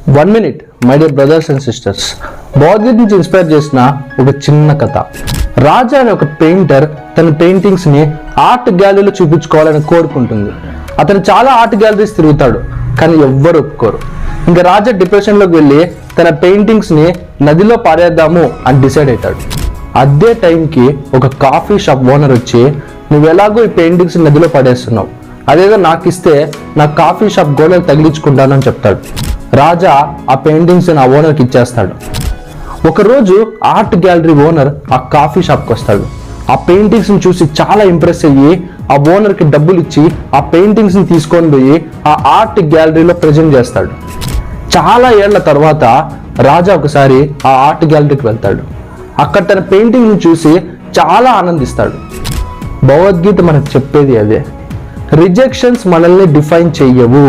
1 minute, my dear brothers and sisters. Bhagavad Gita నుంచి inspire చేసిన ఒక చిన్న కథ. రాజా అనే ఒక పెయింటర్ తన పెయింటింగ్స్ ని ఆర్ట్ గ్యాలరీలో చూపించుకోవాలని కోరుకుంటుంది. అతను చాలా ఆర్ట్ గ్యాలరీస్ తిరుగుతాడు, కానీ ఎవ్వరు ఒప్పుకోరు. ఇంకా రాజా డిప్రెషన్ లోకి వెళ్ళి తన పెయింటింగ్స్ ని నదిలో పారేద్దాము అని డిసైడ్ అవుతాడు. అదే టైంకి ఒక కాఫీ షాప్ ఓనర్ వచ్చి, నువ్వు ఎలాగో ఈ పెయింటింగ్స్ నదిలో పడేస్తున్నావు, అదేదో నాకు ఇస్తే నా కాఫీ షాప్ గోడలు తగిలించుకుంటాను అని చెప్తాడు. రాజా ఆ పెయింటింగ్స్ ఆ ఓనర్కి ఇచ్చేస్తాడు. ఒకరోజు ఆర్ట్ గ్యాలరీ ఓనర్ ఆ కాఫీ షాప్కి వస్తాడు. ఆ పెయింటింగ్స్ని చూసి చాలా ఇంప్రెస్ అయ్యి ఆ ఓనర్కి డబ్బులు ఇచ్చి ఆ పెయింటింగ్స్ని తీసుకొని పోయి ఆ ఆర్ట్ గ్యాలరీలో ప్రజెంట్ చేస్తాడు. చాలా ఏళ్ల తర్వాత రాజా ఒకసారి ఆ ఆర్ట్ గ్యాలరీకి వెళ్తాడు. అక్కడ తన పెయింటింగ్ని చూసి చాలా ఆనందిస్తాడు. భగవద్గీత మనకు చెప్పేది అదే, రిజెక్షన్స్ మనల్ని డిఫైన్ చెయ్యవు,